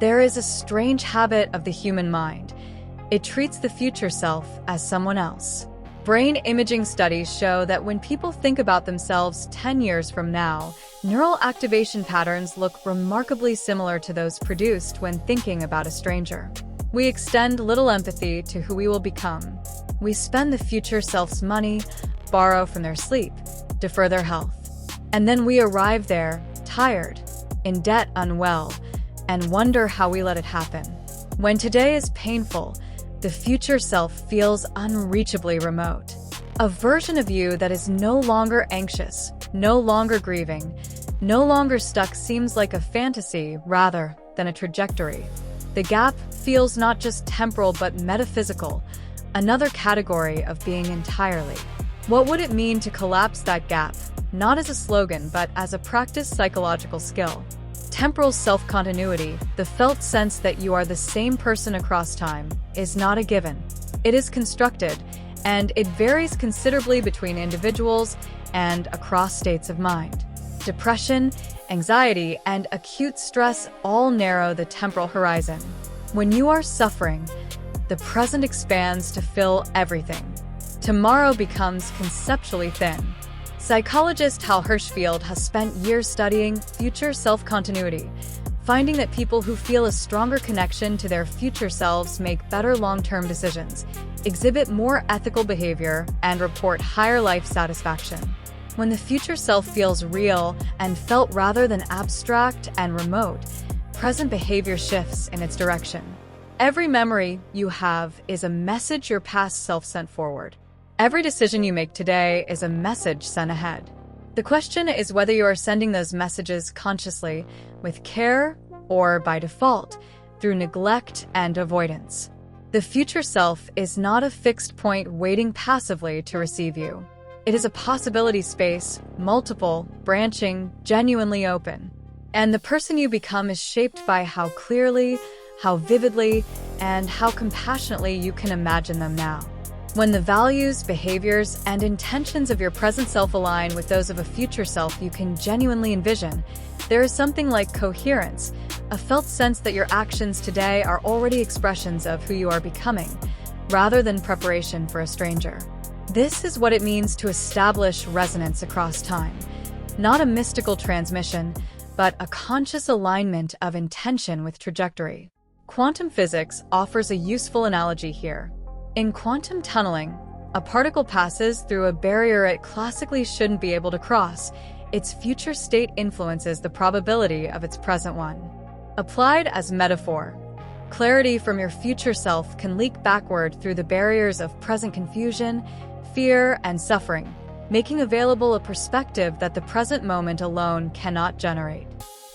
There is a strange habit of the human mind. It treats the future self as someone else. Brain imaging studies show that when people think about themselves 10 years from now, neural activation patterns look remarkably similar to those produced when thinking about a stranger. We extend little empathy to who we will become. We spend the future self's money, borrow from their sleep, defer their health. And then we arrive there, tired, in debt, unwell, and wonder how we let it happen. When today is painful, the future self feels unreachably remote. A version of you that is no longer anxious, no longer grieving, no longer stuck seems like a fantasy rather than a trajectory. The gap feels not just temporal but metaphysical, another category of being entirely. What would it mean to collapse that gap, not as a slogan but as a practiced psychological skill? Temporal self-continuity, the felt sense that you are the same person across time, is not a given. It is constructed, and it varies considerably between individuals and across states of mind. Depression, anxiety, and acute stress all narrow the temporal horizon. When you are suffering, the present expands to fill everything. Tomorrow becomes conceptually thin. Psychologist Hal Hirschfield has spent years studying future self-continuity, finding that people who feel a stronger connection to their future selves make better long-term decisions, exhibit more ethical behavior, and report higher life satisfaction. When the future self feels real and felt rather than abstract and remote, present behavior shifts in its direction. Every memory you have is a message your past self sent forward. Every decision you make today is a message sent ahead. The question is whether you are sending those messages consciously, with care, or by default, through neglect and avoidance. The future self is not a fixed point waiting passively to receive you. It is a possibility space, multiple, branching, genuinely open. And the person you become is shaped by how clearly, how vividly, and how compassionately you can imagine them now. When the values, behaviors, and intentions of your present self align with those of a future self you can genuinely envision, there is something like coherence, a felt sense that your actions today are already expressions of who you are becoming, rather than preparation for a stranger. This is what it means to establish resonance across time, not a mystical transmission, but a conscious alignment of intention with trajectory. Quantum physics offers a useful analogy here. In quantum tunneling, a particle passes through a barrier it classically shouldn't be able to cross. Its future state influences the probability of its present one. Applied as metaphor, clarity from your future self can leak backward through the barriers of present confusion, fear, and suffering, making available a perspective that the present moment alone cannot generate.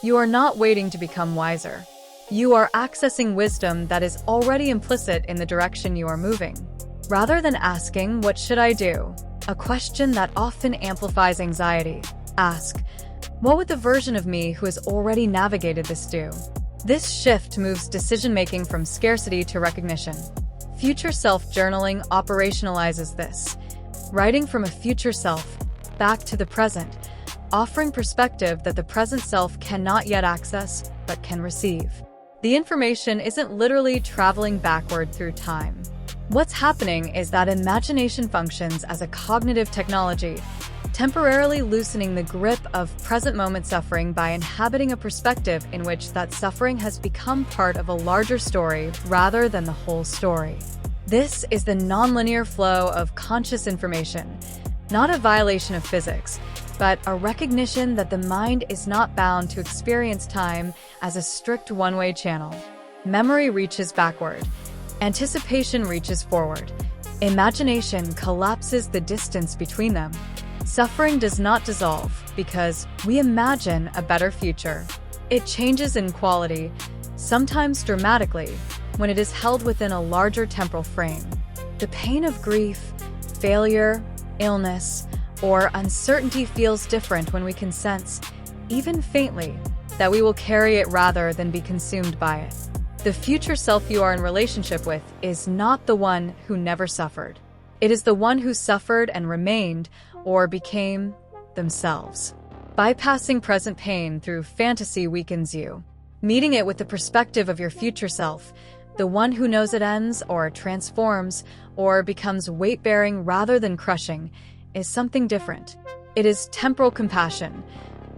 You are not waiting to become wiser. You are accessing wisdom that is already implicit in the direction you are moving. Rather than asking, "What should I do?" a question that often amplifies anxiety, ask, "What would the version of me who has already navigated this do?" This shift moves decision-making from scarcity to recognition. Future self-journaling operationalizes this, writing from a future self back to the present, offering perspective that the present self cannot yet access but can receive. The information isn't literally traveling backward through time. What's happening is that imagination functions as a cognitive technology, temporarily loosening the grip of present moment suffering by inhabiting a perspective in which that suffering has become part of a larger story rather than the whole story. This is the nonlinear flow of conscious information, not a violation of physics, but a recognition that the mind is not bound to experience time as a strict one-way channel. Memory reaches backward. Anticipation reaches forward. Imagination collapses the distance between them. Suffering does not dissolve because we imagine a better future. It changes in quality, sometimes dramatically, when it is held within a larger temporal frame. The pain of grief, failure, illness, or uncertainty feels different when we can sense, even faintly, that we will carry it rather than be consumed by it. The future self you are in relationship with is not the one who never suffered. It is the one who suffered and remained, or became, themselves. Bypassing present pain through fantasy weakens you. Meeting it with the perspective of your future self, the one who knows it ends or transforms or becomes weight-bearing rather than crushing, is something different. It is temporal compassion,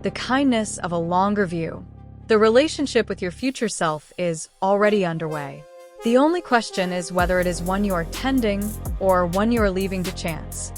the kindness of a longer view. The relationship with your future self is already underway. The only question is whether it is one you are tending or one you are leaving to chance.